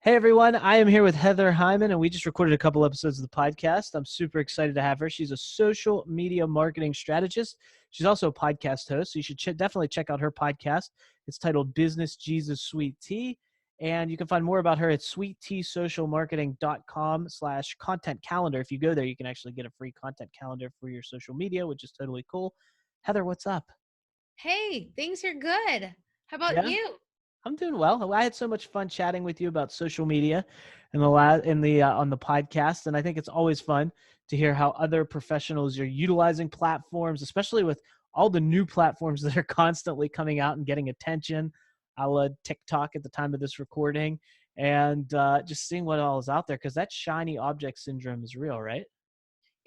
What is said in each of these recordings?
Hey everyone, I am here with Heather Heuman, and we just recorded a couple episodes of the podcast. I'm super excited to have her. She's a social media marketing strategist. She's also a podcast host, so you should definitely check out her podcast. It's titled Business Jesus Sweet Tea, and you can find more about her at sweetteasocialmarketing.com/content calendar. If you go there, you can actually get a free content calendar for your social media, which is totally cool. Heather, what's up? Hey, things are good. How about Yeah? you? I'm doing well. I had so much fun chatting with you about social media on the podcast, and I think it's always fun to hear how other professionals are utilizing platforms, especially with all the new platforms that are constantly coming out and getting attention, a la TikTok at the time of this recording, and just seeing what all is out there because that shiny object syndrome is real, right?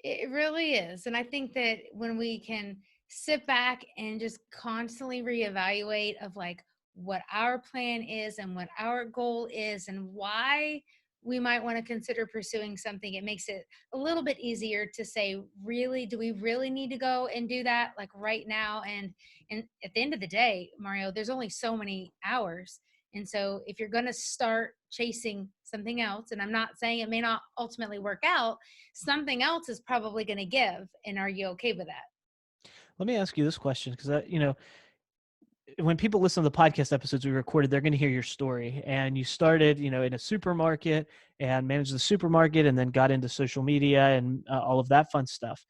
It really is. And I think that when we can sit back and just constantly reevaluate of like what our plan is and what our goal is and why we might want to consider pursuing something, it makes it a little bit easier to say, really, do we really need to go and do that like right now? And at the end of the day, Mario, there's only so many hours. And so if you're going to start chasing something else, and I'm not saying it may not ultimately work out, something else is probably going to give. And are you okay with that? Let me ask you this question because when people listen to the podcast episodes we recorded, they're going to hear your story. And you started, in a supermarket and managed the supermarket and then got into social media and all of that fun stuff.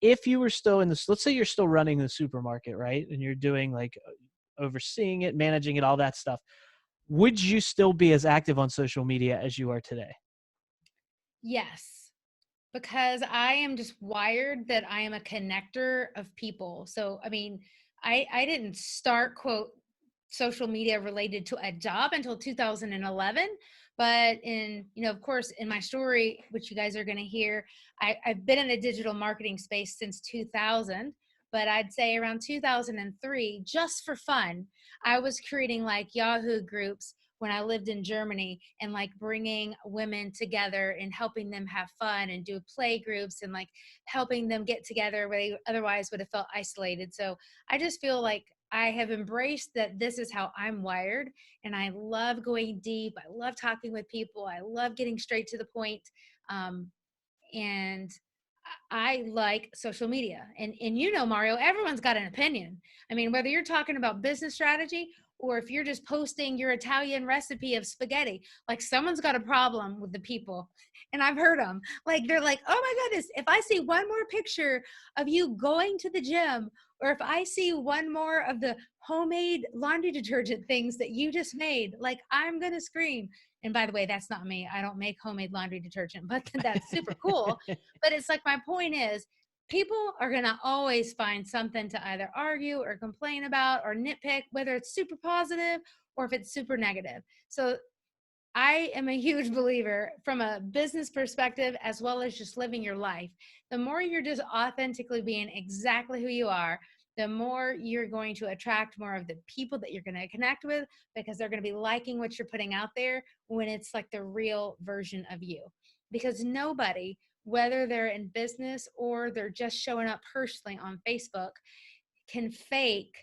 If you were still in this, let's say you're still running the supermarket, right? And you're doing like overseeing it, managing it, all that stuff. Would you still be as active on social media as you are today? Yes, because I am just wired that I am a connector of people. So, I mean, I didn't start, quote, social media related to a job until 2011. But of course, in my story, which you guys are going to hear, I've been in the digital marketing space since 2000. But I'd say around 2003, just for fun, I was creating like Yahoo groups when I lived in Germany and like bringing women together and helping them have fun and do play groups and like helping them get together where they otherwise would have felt isolated. So I just feel like I have embraced that this is how I'm wired, and I love going deep. I love talking with people. I love getting straight to the point. Um, and I like social media. And Mario, everyone's got an opinion. I mean, whether you're talking about business strategy or if you're just posting your Italian recipe of spaghetti, like someone's got a problem with the people. And I've heard them. Like they're like, "Oh my goodness, if I see one more picture of you going to the gym or if I see one more of the homemade laundry detergent things that you just made, like I'm going to scream." And by the way, that's not me. I don't make homemade laundry detergent, but that's super cool. But it's like my point is people are going to always find something to either argue or complain about or nitpick, whether it's super positive or if it's super negative. So I am a huge believer from a business perspective as well as just living your life. The more you're just authentically being exactly who you are, the more you're going to attract more of the people that you're going to connect with because they're going to be liking what you're putting out there when it's like the real version of you. Because nobody, whether they're in business or they're just showing up personally on Facebook, can fake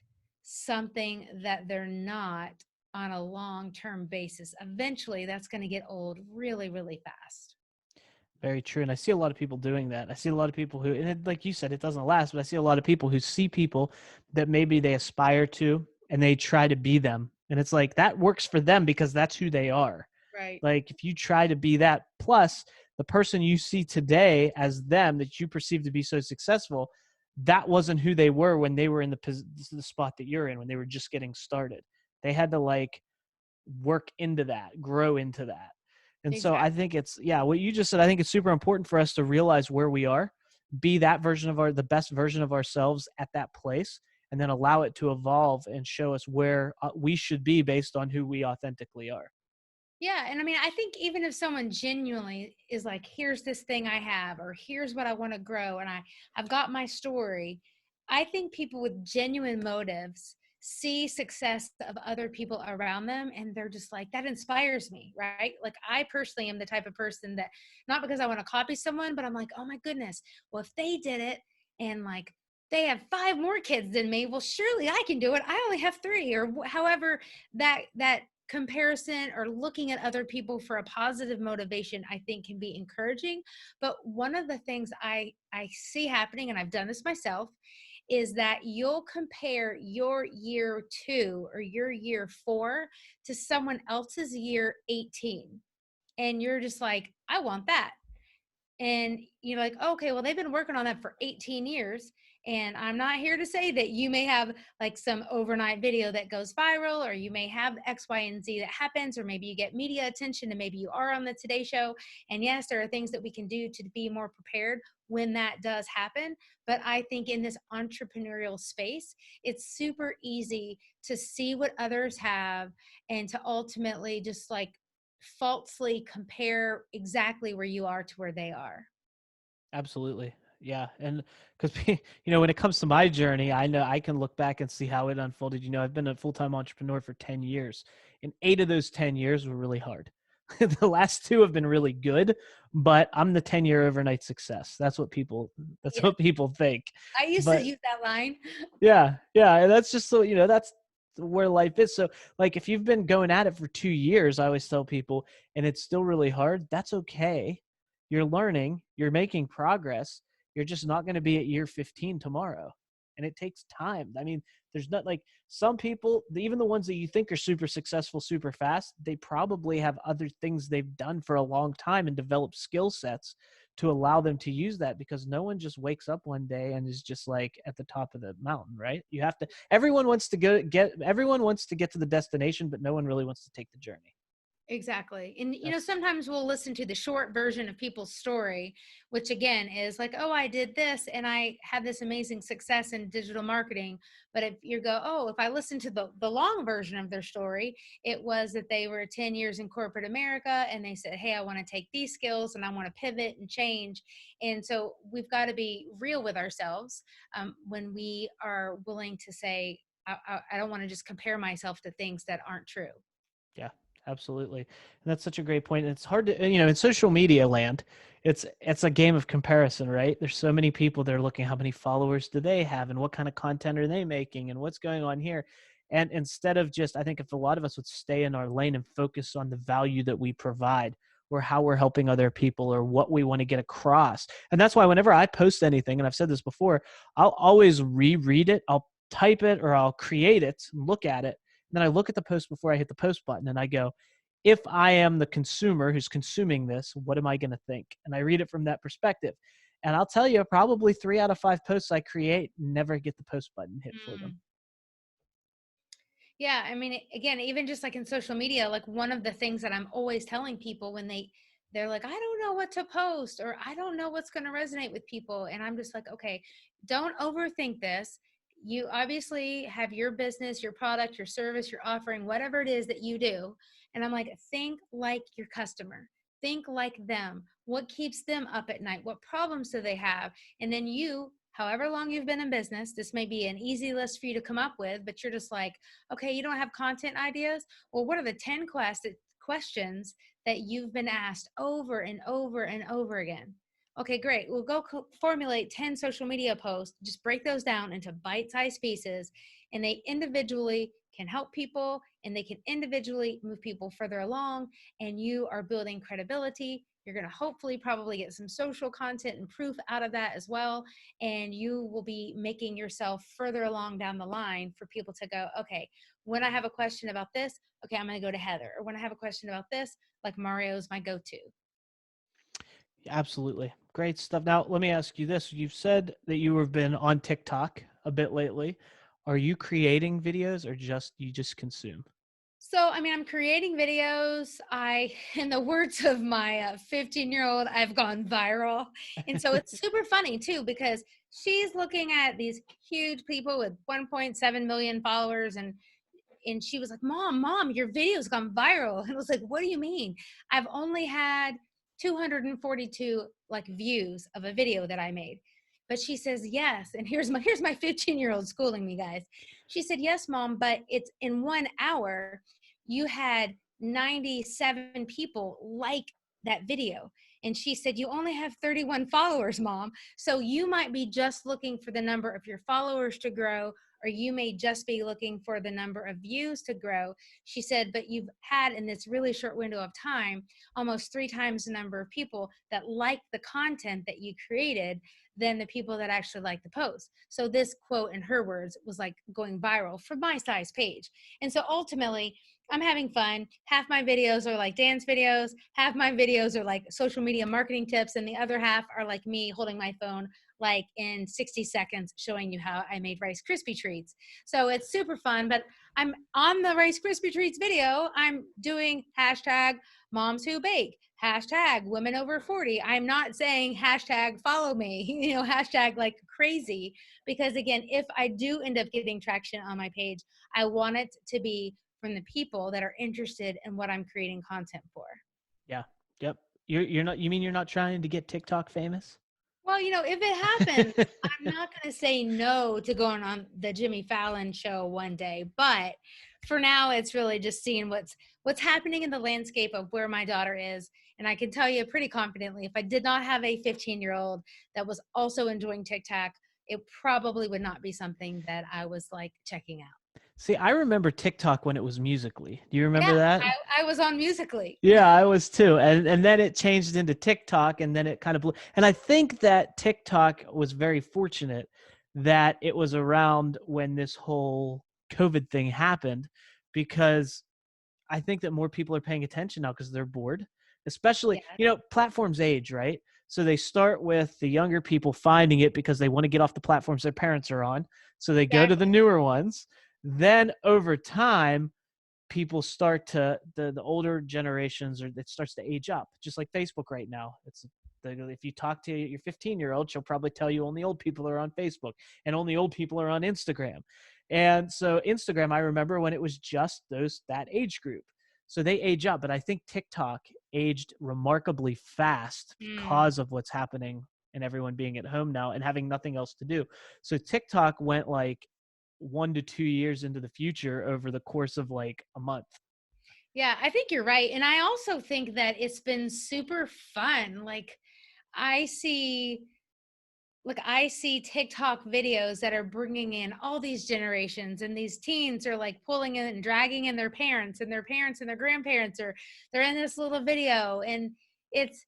something that they're not on a long-term basis. Eventually, that's going to get old really, really fast. Very true. And I see a lot of people doing that. I see a lot of people who, and like you said, it doesn't last, but I see a lot of people who see people that maybe they aspire to and they try to be them. And it's like that works for them because that's who they are. Right. Like if you try to be that, plus the person you see today as them that you perceive to be so successful, that wasn't who they were when they were in the spot that you're in, when they were just getting started. They had to like work into that, grow into that. And so I Exactly. think it's, yeah, what you just said, I think it's super important for us to realize where we are, be that version of the best version of ourselves at that place, and then allow it to evolve and show us where we should be based on who we authentically are. Yeah. And I mean, I think even if someone genuinely is like, here's this thing I have, or here's what I want to grow, and I've got my story, I think people with genuine motives see success of other people around them and they're just like, that inspires me, right? Like I personally am the type of person that not because I want to copy someone, but I'm like, oh my goodness, well, if they did it and like they have five more kids than me, well, surely I can do it. I only have three, or however that comparison or looking at other people for a positive motivation, I think can be encouraging. But one of the things I see happening, and I've done this myself, is that you'll compare your year 2 or your year 4 to someone else's year 18. And you're just like, I want that. And you're like, okay, well, they've been working on that for 18 years. And I'm not here to say that you may have like some overnight video that goes viral, or you may have X, Y, and Z that happens, or maybe you get media attention and maybe you are on the Today Show. And yes, there are things that we can do to be more prepared when that does happen. But I think in this entrepreneurial space, it's super easy to see what others have and to ultimately just like falsely compare exactly where you are to where they are. Absolutely. Yeah. And because, when it comes to my journey, I know I can look back and see how it unfolded. I've been a full time entrepreneur for 10 years, and 8 of those 10 years were really hard. The last 2 have been really good, but I'm the 10-year overnight success. That's Yeah, what people think. I used to But use that line. yeah, yeah, and that's just so that's where life is. So, like, if you've been going at it for 2 years, I always tell people, and it's still really hard, that's okay. You're learning, you're making progress. You're just not going to be at year 15 tomorrow. And it takes time. I mean, there's not like some people, even the ones that you think are super successful super fast, they probably have other things they've done for a long time and developed skill sets to allow them to use that, because no one just wakes up one day and is just like at the top of the mountain, right? You have to, everyone wants to everyone wants to get to the destination, but no one really wants to take the journey. Exactly. And That's sometimes we'll listen to the short version of people's story, which again is like, oh, I did this and I had this amazing success in digital marketing. But if you go, oh, if I listen to the long version of their story, it was that they were 10 years in corporate America and they said, hey, I want to take these skills and I want to pivot and change. And so we've got to be real with ourselves when we are willing to say, I don't want to just compare myself to things that aren't true. Yeah, absolutely. And that's such a great point. And it's hard to, in social media land, it's a game of comparison, right? There's so many people that are looking how many followers do they have and what kind of content are they making and what's going on here. And instead of just, I think if a lot of us would stay in our lane and focus on the value that we provide, or how we're helping other people, or what we want to get across. And that's why whenever I post anything, and I've said this before, I'll always reread it. I'll type it or I'll create it, look at it, then I look at the post before I hit the post button and I go, if I am the consumer who's consuming this, what am I going to think? And I read it from that perspective. And I'll tell you, probably 3 out of 5 posts I create never get the post button hit for them. Mm. Yeah, I mean, again, even just like in social media, like one of the things that I'm always telling people when they're like, I don't know what to post, or I don't know what's going to resonate with people, and I'm just like, okay, don't overthink this. You obviously have your business, your product, your service, your offering, whatever it is that you do, and I'm like, think like your customer. Think like them. What keeps them up at night? What problems do they have? And then you, however long you've been in business, this may be an easy list for you to come up with, but you're just like, okay, you don't have content ideas? Well, what are the 10 questions that you've been asked over and over and over again? Okay, great. We'll go formulate 10 social media posts, just break those down into bite-sized pieces, and they individually can help people and they can individually move people further along, and you are building credibility. You're going to hopefully probably get some social content and proof out of that as well, and you will be making yourself further along down the line for people to go, okay, when I have a question about this, okay, I'm going to go to Heather. Or when I have a question about this, like Mario's my go-to. Absolutely. Great stuff. Now, let me ask you this. You've said that you have been on TikTok a bit lately. Are you creating videos or you just consume? So, I mean, I'm creating videos. In the words of my 15-year-old, I've gone viral. And so it's super funny too, because she's looking at these huge people with 1.7 million followers, and she was like, mom, your video's gone viral. And I was like, what do you mean? I've only had 242 like views of a video that I made. But she says, yes. And here's my 15-year-old schooling me, guys. She said, yes, mom, but it's in 1 hour, you had 97 people like that video. And she said, you only have 31 followers, mom. So you might be just looking for the number of your followers to grow, or you may just be looking for the number of views to grow. She said, but you've had in this really short window of time almost 3 times the number of people that like the content that you created than the people that actually like the post. So this quote, in her words, was like going viral for my size page. And so ultimately, I'm having fun. Half my videos are like dance videos, half my videos are like social media marketing tips, and the other half are like me holding my phone like in 60 seconds showing you how I made Rice Krispie treats. So it's super fun, but I'm on the Rice Krispie treats video. I'm doing hashtag moms who bake, hashtag women over 40. I'm not saying hashtag follow me, hashtag like crazy, because again, if I do end up getting traction on my page, I want it to be from the people that are interested in what I'm creating content for. Yeah. Yep. You're not, you mean you're not trying to get TikTok famous? Well, if it happens, I'm not going to say no to going on the Jimmy Fallon show one day, but for now it's really just seeing what's happening in the landscape of where my daughter is. And I can tell you pretty confidently, if I did not have a 15-year-old that was also enjoying TikTok, it probably would not be something that I was like checking out. See, I remember TikTok when it was Musically. Do you remember Yeah, that? I was on Musically. Yeah, I was too. And then it changed into TikTok, and then it kind of blew. And I think that TikTok was very fortunate that it was around when this whole COVID thing happened, because I think that more people are paying attention now because they're bored. Especially, Yeah, platforms age, right? So they start with the younger people finding it because they want to get off the platforms their parents are on. So they go to the exactly. newer ones. Then over time, people start to the older generations, or it starts to age up, just like Facebook right now. If you talk to your 15-year-old, she'll probably tell you only old people are on Facebook and only old people are on Instagram. And so Instagram, I remember when it was just that age group. So they age up, but I think TikTok aged remarkably fast Mm. because of what's happening and everyone being at home now and having nothing else to do. So TikTok went like 1 to 2 years into the future over the course of like a month. Yeah, I think you're right. And I also think that it's been super fun. I see I see TikTok videos that are bringing in all these generations, and these teens are like pulling in and dragging in their parents, and their parents and their grandparents are they're in this little video. And it's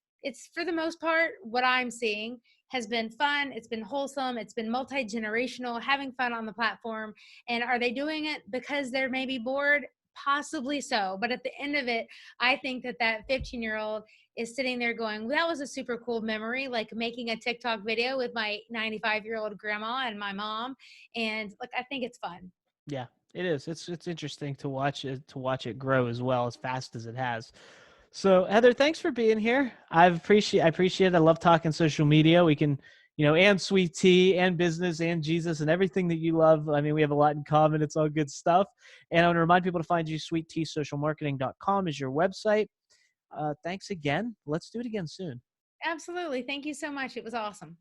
for the most part, what I'm seeing has been fun. It's been wholesome. It's been multi-generational, having fun on the platform. And are they doing it because they're maybe bored? Possibly so. But at the end of it, I think that 15-year-old is sitting there going, well, that was a super cool memory, like making a TikTok video with my 95-year-old grandma and my mom. And I think it's fun. Yeah, it is. It's interesting to watch it grow as well, as fast as it has. So Heather, thanks for being here. I appreciate it. I love talking social media. We can, and sweet tea and business and Jesus and everything that you love. I mean, we have a lot in common. It's all good stuff. And I want to remind people to find you. sweetteasocialmarketing.com is your website. Thanks again. Let's do it again soon. Absolutely. Thank you so much. It was awesome.